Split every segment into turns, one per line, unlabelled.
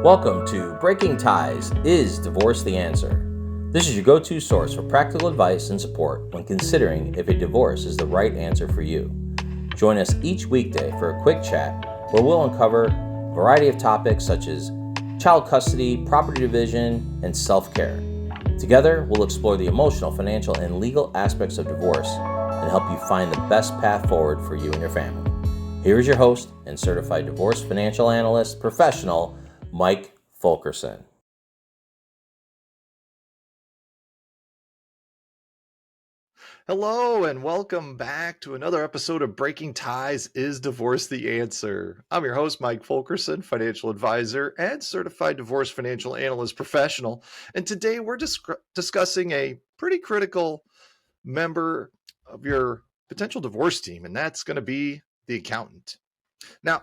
Welcome to Breaking Ties, Is Divorce the Answer? This is your go-to source for practical advice and support when considering if a divorce is the right answer for you. Join us each weekday for a quick chat where we'll uncover a variety of topics such as child custody, property division, and self-care. Together, we'll explore the emotional, financial, and legal aspects of divorce and help you find the best path forward for you and your family. Here is your host and Certified Divorce Financial Analyst professional, Mike Fulkerson.
Hello and welcome back to another episode of Breaking Ties, Is Divorce the Answer? I'm your host, Mike Fulkerson, financial advisor and certified divorce financial analyst professional. And today we're discussing a pretty critical member of your potential divorce team, and that's going to be the accountant. Now,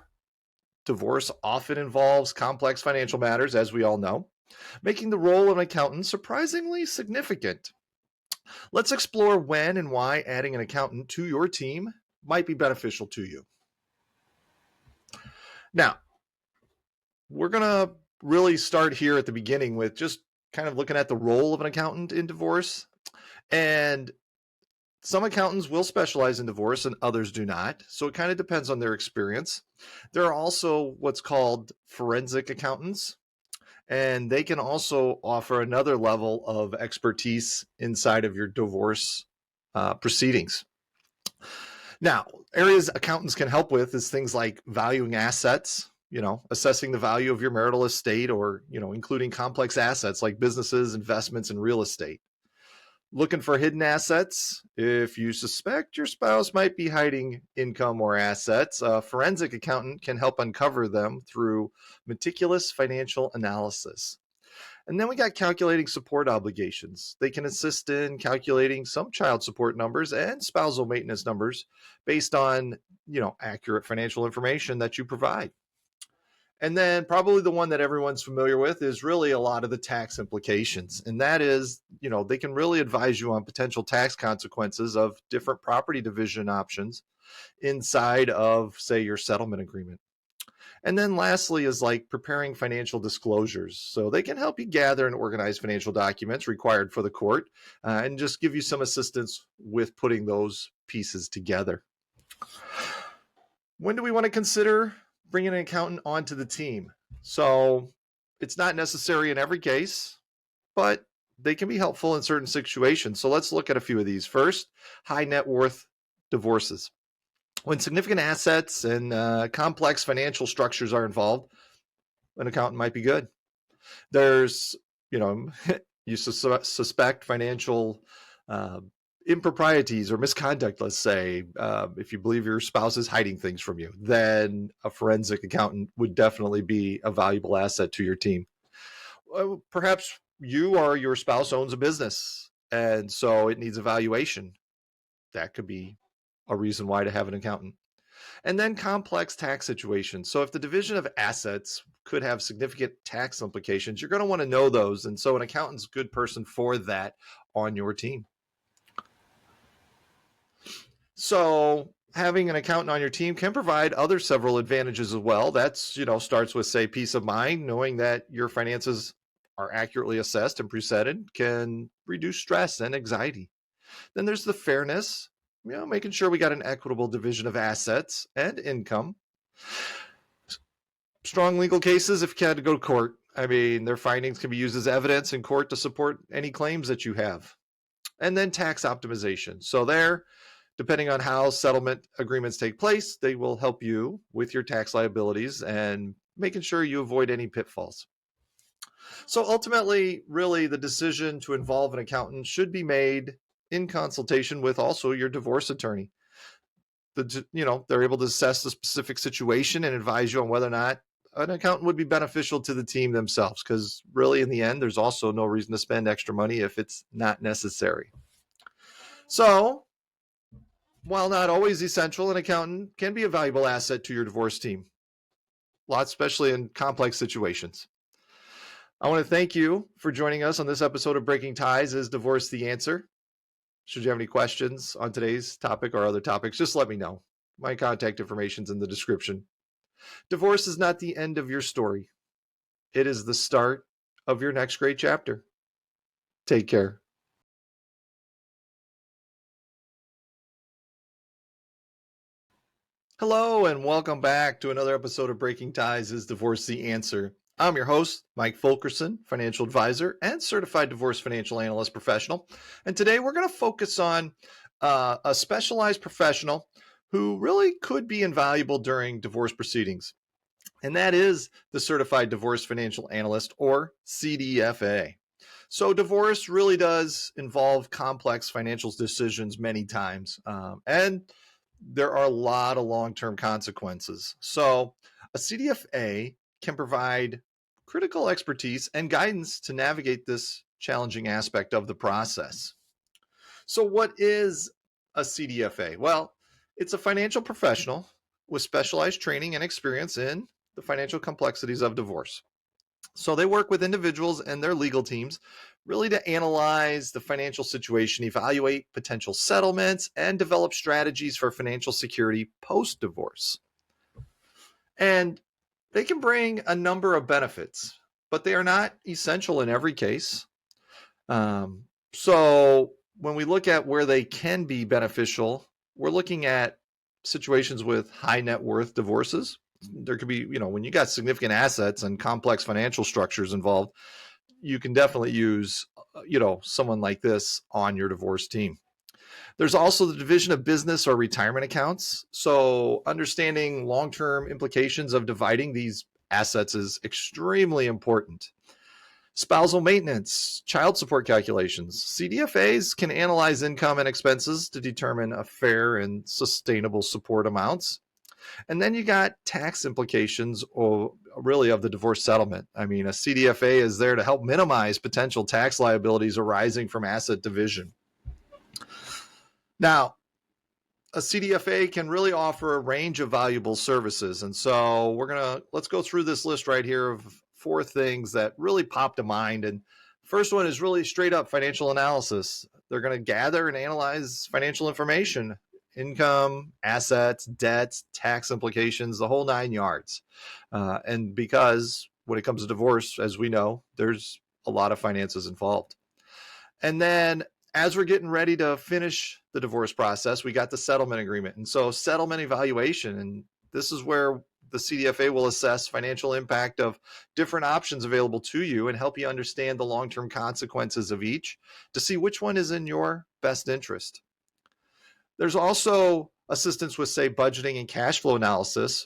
divorce often involves complex financial matters, as we all know, making the role of an accountant surprisingly significant. Let's explore when and why adding an accountant to your team might be beneficial to you. Now, we're going to really start here at the beginning with just kind of looking at the role of an accountant in divorce. And some accountants will specialize in divorce and others do not. So it kind of depends on their experience. There are also what's called forensic accountants, and they can also offer another level of expertise inside of your divorce proceedings. Now, areas accountants can help with is things like valuing assets, assessing the value of your marital estate, or, including complex assets like businesses, investments, and real estate. Looking for hidden assets. If you suspect your spouse might be hiding income or assets, a forensic accountant can help uncover them through meticulous financial analysis. And then we got calculating support obligations. They can assist in calculating some child support numbers and spousal maintenance numbers based on, accurate financial information that you provide. And then probably the one that everyone's familiar with is really a lot of the tax implications. And that is, they can really advise you on potential tax consequences of different property division options inside of, say, your settlement agreement. And then lastly is like preparing financial disclosures. So they can help you gather and organize financial documents required for the court and just give you some assistance with putting those pieces together. When do we want to consider bringing an accountant onto the team? So it's not necessary in every case, but they can be helpful in certain situations. So let's look at a few of these. First, high net worth divorces. When significant assets and complex financial structures are involved, an accountant might be good. There's, you suspect financial improprieties or misconduct, let's say, if you believe your spouse is hiding things from you, then a forensic accountant would definitely be a valuable asset to your team. Perhaps you or your spouse owns a business, and so it needs evaluation. That could be a reason why to have an accountant. And then complex tax situations. So if the division of assets could have significant tax implications, you're going to want to know those. And so an accountant's a good person for that on your team. So having an accountant on your team can provide other several advantages as well. That's, starts with, say, peace of mind, knowing that your finances are accurately assessed and presented can reduce stress and anxiety. Then there's the fairness, making sure we got an equitable division of assets and income. Strong legal cases if you had to go to court. I mean, their findings can be used as evidence in court to support any claims that you have. And then tax optimization. So there, depending on how settlement agreements take place, they will help you with your tax liabilities and making sure you avoid any pitfalls. So ultimately, really, the decision to involve an accountant should be made in consultation with also your divorce attorney. They're able to assess the specific situation and advise you on whether or not an accountant would be beneficial to the team themselves, because really in the end, there's also no reason to spend extra money if it's not necessary. So while not always essential, an accountant can be a valuable asset to your divorce team, especially in complex situations. I want to thank you for joining us on this episode of Breaking Ties, Is Divorce the Answer? Should you have any questions on today's topic or other topics, just let me know. My contact information is in the description. Divorce is not the end of your story. It is the start of your next great chapter. Take care. Hello, and welcome back to another episode of Breaking Ties Is Divorce the Answer? I'm your host, Mike Fulkerson, financial advisor and certified divorce financial analyst professional. And today we're going to focus on a specialized professional who really could be invaluable during divorce proceedings. And that is the Certified Divorce Financial Analyst, or CDFA. So divorce really does involve complex financial decisions many times. And there are a lot of long-term consequences. So a CDFA can provide critical expertise and guidance to navigate this challenging aspect of the process. So what is a CDFA? Well, it's a financial professional with specialized training and experience in the financial complexities of divorce. So they work with individuals and their legal teams really to analyze the financial situation, evaluate potential settlements, and develop strategies for financial security post-divorce. And they can bring a number of benefits, but they are not essential in every case. So when we look at where they can be beneficial, we're looking at situations with high net worth divorces. There could be, when you got significant assets and complex financial structures involved, you can definitely use, someone like this on your divorce team. There's also the division of business or retirement accounts. So understanding long-term implications of dividing these assets is extremely important. Spousal maintenance, child support calculations. CDFAs can analyze income and expenses to determine a fair and sustainable support amounts. And then you got tax implications of the divorce settlement. I mean, a CDFA is there to help minimize potential tax liabilities arising from asset division. Now, a CDFA can really offer a range of valuable services. And so let's go through this list right here of 4 things that really pop to mind. And first one is really straight up financial analysis. They're going to gather and analyze financial information, income, assets, debts, tax implications, the whole 9 yards. And because when it comes to divorce, as we know, there's a lot of finances involved. And then as we're getting ready to finish the divorce process, we got the settlement agreement. And so settlement evaluation, and this is where the CDFA will assess financial impact of different options available to you and help you understand the long-term consequences of each to see which one is in your best interest. There's also assistance with, say, budgeting and cash flow analysis.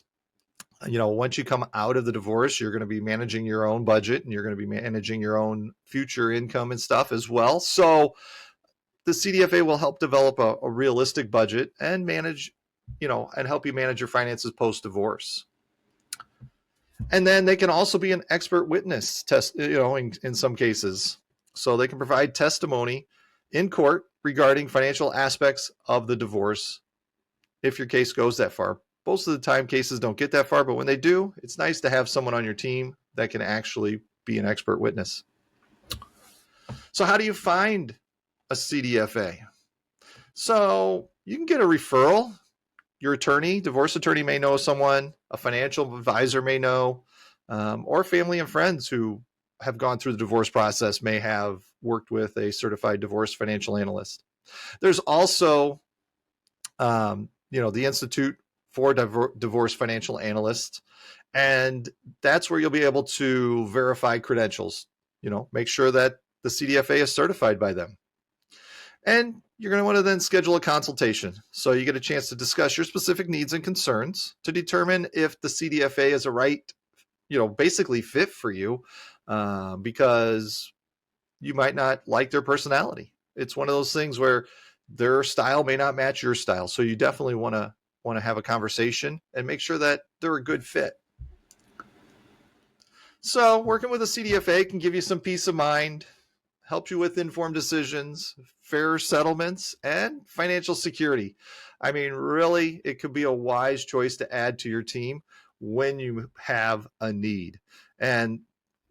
Once you come out of the divorce, you're going to be managing your own budget and you're going to be managing your own future income and stuff as well. So the CDFA will help develop a realistic budget and manage, and help you manage your finances post-divorce. And then they can also be an expert witness test, in some cases. So they can provide testimony in court regarding financial aspects of the divorce if your case goes that far. Most of the time cases don't get that far, but when they do, it's nice to have someone on your team that can actually be an expert witness. So how do you find a CDFA? So you can get a referral. Your divorce attorney may know someone, a financial advisor may know, or family and friends who have gone through the divorce process may have worked with a certified divorce financial analyst. There's also, the Institute for Divorce Financial Analysts, and that's where you'll be able to verify credentials, make sure that the CDFA is certified by them. And you're going to want to then schedule a consultation. So you get a chance to discuss your specific needs and concerns to determine if the CDFA is a right, basically fit for you, because you might not like their personality. It's one of those things where their style may not match your style. So you definitely want to have a conversation and make sure that they're a good fit. So working with a CDFA can give you some peace of mind, help you with informed decisions, fair settlements, and financial security. I mean, really, it could be a wise choice to add to your team when you have a need. And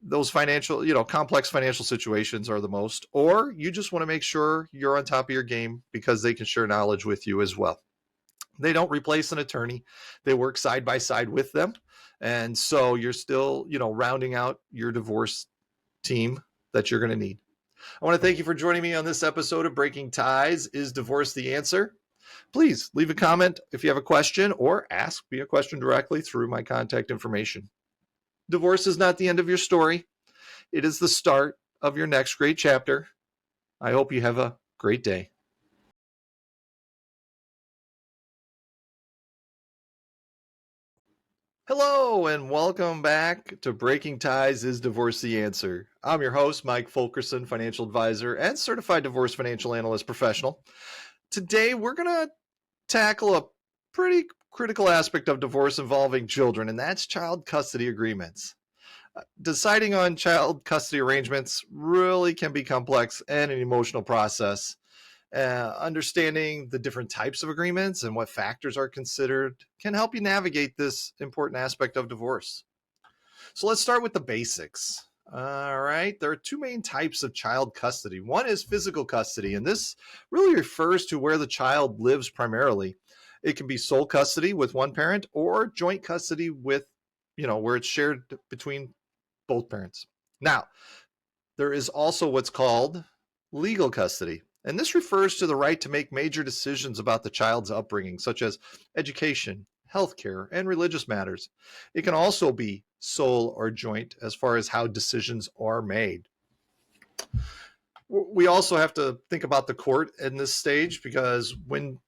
those financial, complex financial situations are the most, or you just want to make sure you're on top of your game because they can share knowledge with you as well. They don't replace an attorney. They work side by side with them. And so you're still, rounding out your divorce team that you're going to need. I want to thank you for joining me on this episode of Breaking Ties. Is Divorce the Answer? Please leave a comment if you have a question or ask me a question directly through my contact information. Divorce is not the end of your story. It is the start of your next great chapter. I hope you have a great day. Hello, and welcome back to Breaking Ties. Is Divorce the Answer? I'm your host, Mike Fulkerson, financial advisor and certified divorce financial analyst professional. Today, we're going to tackle a pretty critical aspect of divorce involving children, and that's child custody agreements. Deciding on child custody arrangements really can be complex and an emotional process. Understanding the different types of agreements and what factors are considered can help you navigate this important aspect of divorce. So let's start with the basics. All right, there are two main types of child custody. One is physical custody, and this really refers to where the child lives primarily. It can be sole custody with one parent or joint custody with, where it's shared between both parents. Now, there is also what's called legal custody. And this refers to the right to make major decisions about the child's upbringing, such as education, healthcare, and religious matters. It can also be sole or joint as far as how decisions are made. We also have to think about the court in this stage because when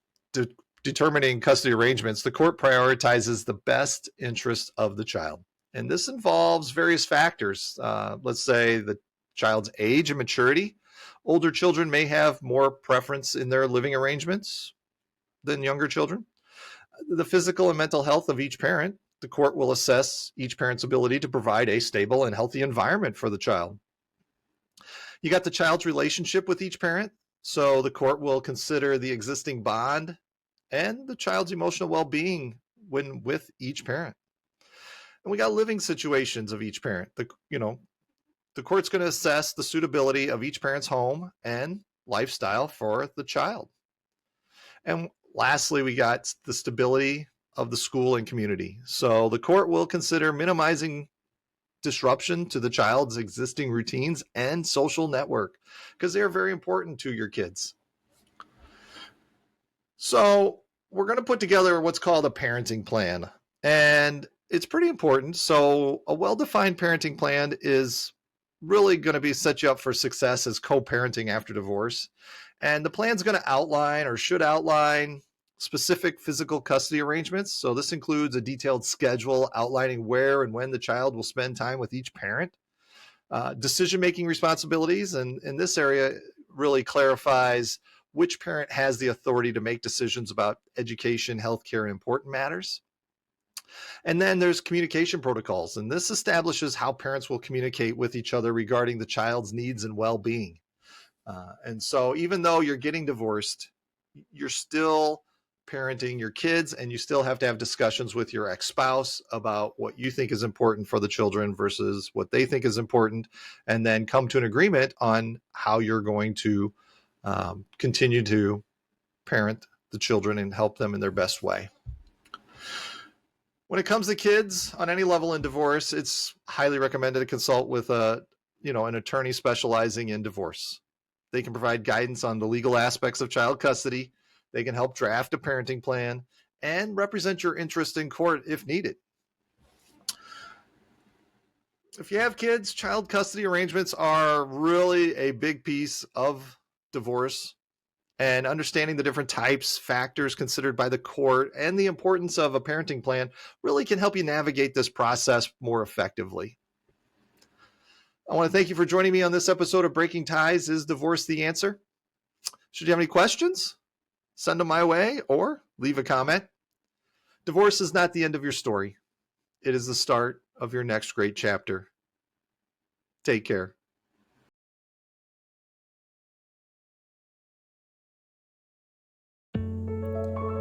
determining custody arrangements, the court prioritizes the best interest of the child. And this involves various factors. Let's say the child's age and maturity. Older children may have more preference in their living arrangements than younger children. The physical and mental health of each parent. The court will assess each parent's ability to provide a stable and healthy environment for the child. You got the child's relationship with each parent. So the court will consider the existing bond and the child's emotional well-being when with each parent. And we got living situations of each parent. The court's going to assess the suitability of each parent's home and lifestyle for the child. And lastly, we got the stability of the school and community. So the court will consider minimizing disruption to the child's existing routines and social network because they are very important to your kids. So we're going to put together what's called a parenting plan, and it's pretty important. So a well-defined parenting plan is really going to be set you up for success as co-parenting after divorce. And the plan's going to outline or should outline specific physical custody arrangements. So this includes a detailed schedule outlining where and when the child will spend time with each parent. Decision-making responsibilities, and in this area really clarifies which parent has the authority to make decisions about education, healthcare, and important matters. And then there's communication protocols, and this establishes how parents will communicate with each other regarding the child's needs and well-being. And so even though you're getting divorced, you're still parenting your kids, and you still have to have discussions with your ex-spouse about what you think is important for the children versus what they think is important, and then come to an agreement on how you're going to continue to parent the children and help them in their best way. When it comes to kids on any level in divorce, it's highly recommended to consult with an attorney specializing in divorce. They can provide guidance on the legal aspects of child custody. They can help draft a parenting plan and represent your interest in court if needed. If you have kids, child custody arrangements are really a big piece of divorce. And understanding the different types, factors considered by the court, and the importance of a parenting plan really can help you navigate this process more effectively. I want to thank you for joining me on this episode of Breaking Ties. Is Divorce the Answer? Should you have any questions, send them my way or leave a comment. Divorce is not the end of your story. It is the start of your next great chapter. Take care.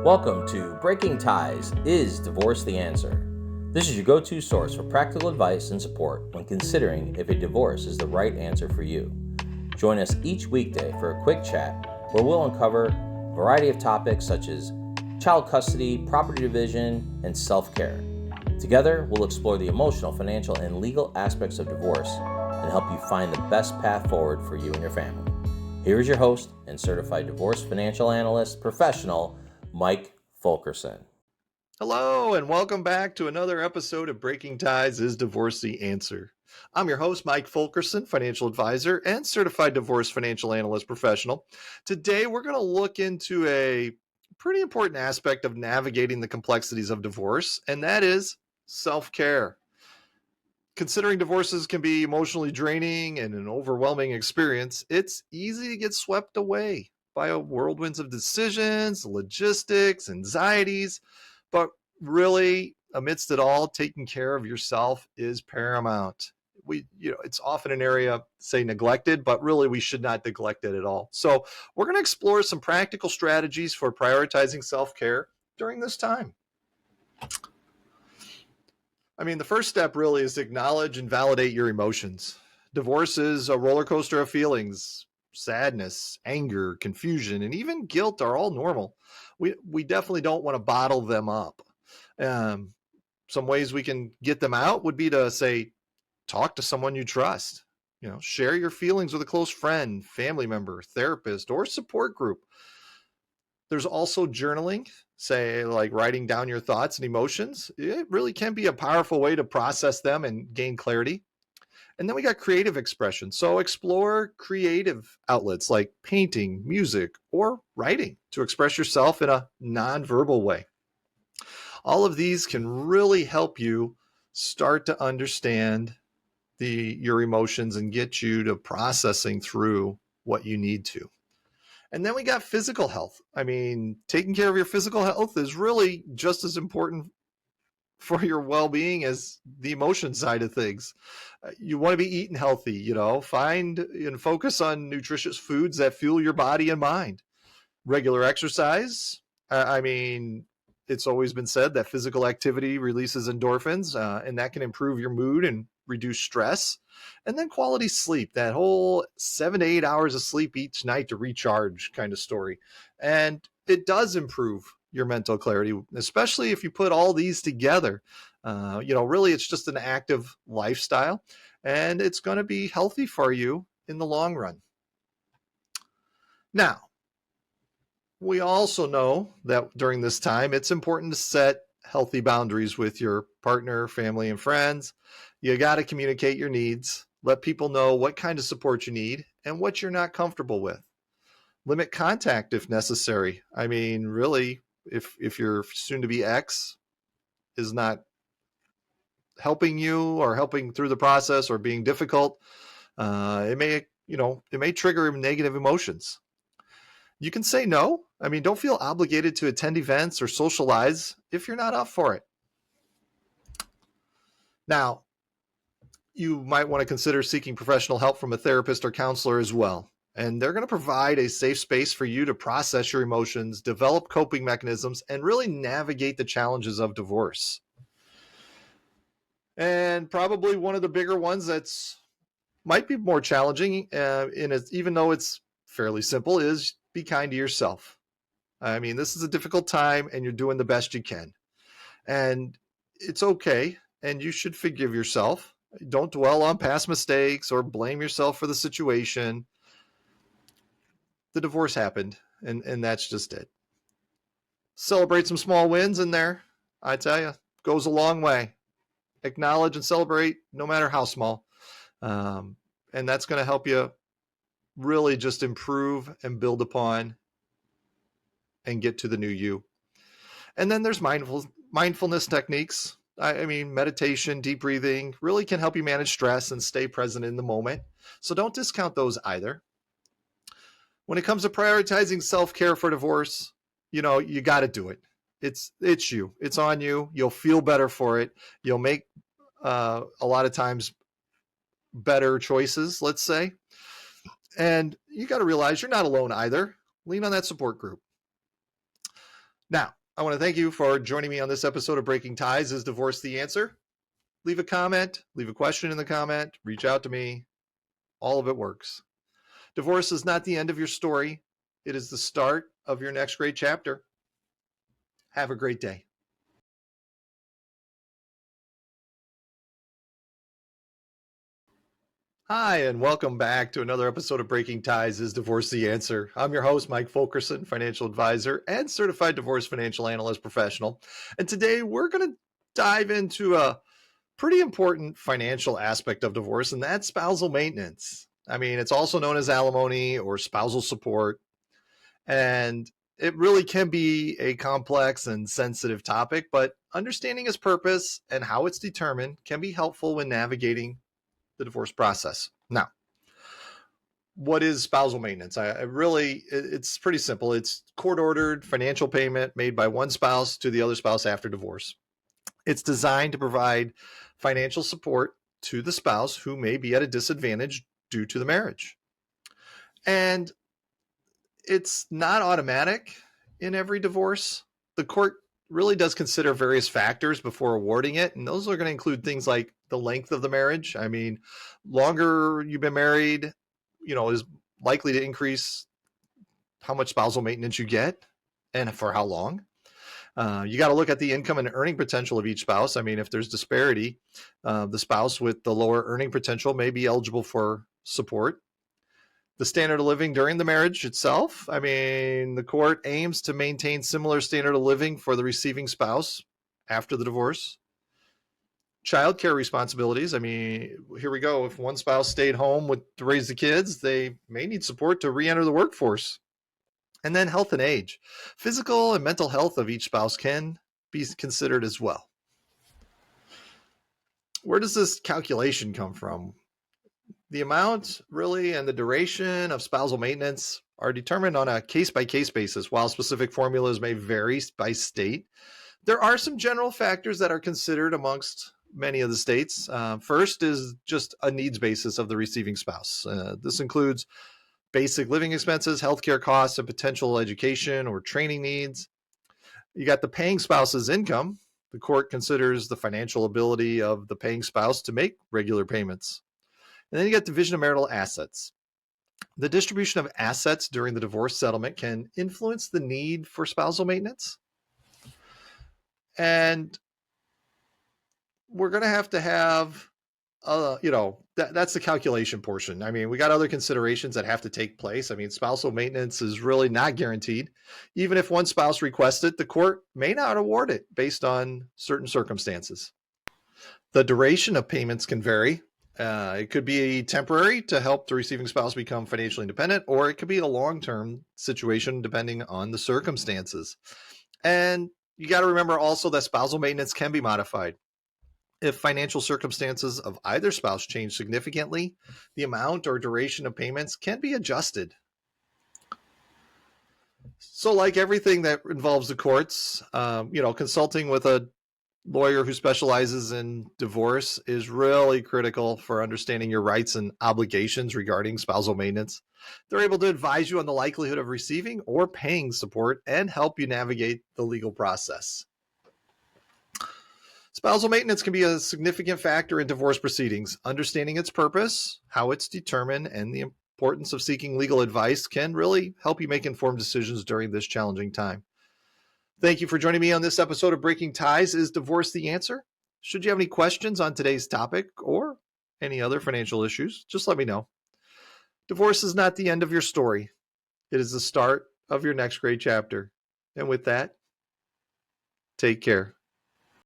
Welcome to Breaking Ties. Is Divorce the Answer? This is your go-to source for practical advice and support when considering if a divorce is the right answer for you. Join us each weekday for a quick chat where we'll uncover a variety of topics such as child custody, property division, and self-care. Together, we'll explore the emotional, financial, and legal aspects of divorce and help you find the best path forward for you and your family. Here is your host and Certified Divorce Financial Analyst professional, Mike Fulkerson.
Hello, and welcome back to another episode of Breaking Ties Is Divorce the Answer? I'm your host, Mike Fulkerson, financial advisor and certified divorce financial analyst professional. Today, we're going to look into a pretty important aspect of navigating the complexities of divorce, and that is self-care. Considering divorces can be emotionally draining and an overwhelming experience, it's easy to get swept away by a whirlwinds of decisions, logistics, anxieties. But really, amidst it all, taking care of yourself is paramount. It's often an area, say, neglected, but really we should not neglect it at all. So we're going to explore some practical strategies for prioritizing self-care during this time. The first step really is to acknowledge and validate your emotions. Divorce is a roller coaster of feelings. Sadness, anger, confusion, and even guilt are all normal. We definitely don't want to bottle them up. Some ways we can get them out would be to say, talk to someone you trust. Share your feelings with a close friend, family member, therapist, or support group. There's also journaling, say like writing down your thoughts and emotions. It really can be a powerful way to process them and gain clarity. And then we got creative expression. So explore creative outlets like painting, music, or writing to express yourself in a nonverbal way. All of these can really help you start to understand your emotions and get you to processing through what you need to. And then we got physical health. Taking care of your physical health is really just as important for your well-being as the emotion side of things. You want to be eating healthy, find and focus on nutritious foods that fuel your body and mind. Regular exercise. It's always been said that physical activity releases endorphins, and that can improve your mood and reduce stress. And then quality sleep, that whole 7 to 8 hours of sleep each night to recharge kind of story. And it does improve your mental clarity, especially if you put all these together. Really it's just an active lifestyle, and it's going to be healthy for you in the long run. Now, we also know that during this time, it's important to set healthy boundaries with your partner, family, and friends. You got to communicate your needs. Let people know what kind of support you need and what you're not comfortable with. Limit contact if necessary. Really, if your soon-to-be ex is not helping you or helping through the process or being difficult, it may trigger negative emotions. You can say no. Don't feel obligated to attend events or socialize if you're not up for it. Now, you might want to consider seeking professional help from a therapist or counselor as well. And they're going to provide a safe space for you to process your emotions, develop coping mechanisms, and really navigate the challenges of divorce. And probably one of the bigger ones that's might be more challenging, even though it's fairly simple, is be kind to yourself. This is a difficult time and you're doing the best you can. And it's okay. And you should forgive yourself. Don't dwell on past mistakes or blame yourself for the situation. The divorce happened, and that's just it. Celebrate some small wins in there. I tell you, goes a long way. Acknowledge and celebrate, no matter how small. And that's going to help you really just improve and build upon and get to the new you. And then there's mindfulness techniques. Meditation, deep breathing really can help you manage stress and stay present in the moment. So don't discount those either. When it comes to prioritizing self-care for divorce, you got to do it. It's you. It's on you. You'll feel better for it. You'll make a lot of times better choices, let's say. And you got to realize you're not alone either. Lean on that support group. Now, I want to thank you for joining me on this episode of Breaking Ties Is Divorce the Answer? Leave a comment, leave a question in the comment, reach out to me. All of it works. Divorce is not the end of your story. It is the start of your next great chapter. Have a great day. Hi, and welcome back to another episode of Breaking Ties is Divorce the Answer. I'm your host, Mike Fulkerson, financial advisor and certified divorce financial analyst professional. And today we're going to dive into a pretty important financial aspect of divorce, and that's spousal maintenance. I mean, it's also known as alimony or spousal support. And it really can be a complex and sensitive topic, but understanding its purpose and how it's determined can be helpful when navigating the divorce process. Now, what is spousal maintenance? It's pretty simple. It's court ordered financial payment made by one spouse to the other spouse after divorce. It's designed to provide financial support to the spouse who may be at a disadvantage due to the marriage. And it's not automatic in every divorce. The court really does consider various factors before awarding it, and those are going to include things like the length of the marriage. I mean, longer you've been married, is likely to increase how much spousal maintenance you get and for how long. You got to look at the income and earning potential of each spouse. I mean, if there's disparity, the spouse with the lower earning potential may be eligible for support. The standard of living during the marriage itself. I mean, the court aims to maintain similar standard of living for the receiving spouse after the divorce. Childcare responsibilities. I mean, here we go. If one spouse stayed home to raise the kids, they may need support to re-enter the workforce. And then health and age. Physical and mental health of each spouse can be considered as well. Where does this calculation come from? The amount really and the duration of spousal maintenance are determined on a case-by-case basis. While specific formulas may vary by state, there are some general factors that are considered amongst many of the states. First is just a needs basis of the receiving spouse. This includes basic living expenses, healthcare costs, and potential education or training needs. You got the paying spouse's income. The court considers the financial ability of the paying spouse to make regular payments. And then you got division of marital assets. The distribution of assets during the divorce settlement can influence the need for spousal maintenance. And we're going to have that's the calculation portion. I mean, we got other considerations that have to take place. I mean, spousal maintenance is really not guaranteed. Even if one spouse requests it, the court may not award it based on certain circumstances. The duration of payments can vary. It could be temporary to help the receiving spouse become financially independent, or it could be a long-term situation depending on the circumstances. And you got to remember also that spousal maintenance can be modified. If financial circumstances of either spouse change significantly, the amount or duration of payments can be adjusted. So like everything that involves the courts, consulting with a lawyer who specializes in divorce is really critical for understanding your rights and obligations regarding spousal maintenance. They're able to advise you on the likelihood of receiving or paying support and help you navigate the legal process. Spousal maintenance can be a significant factor in divorce proceedings. Understanding its purpose, how it's determined, and the importance of seeking legal advice can really help you make informed decisions during this challenging time. Thank you for joining me on this episode of Breaking Ties is Divorce the Answer? Should you have any questions on today's topic or any other financial issues, just let me know. Divorce is not the end of your story. It is the start of your next great chapter. And with that, take care.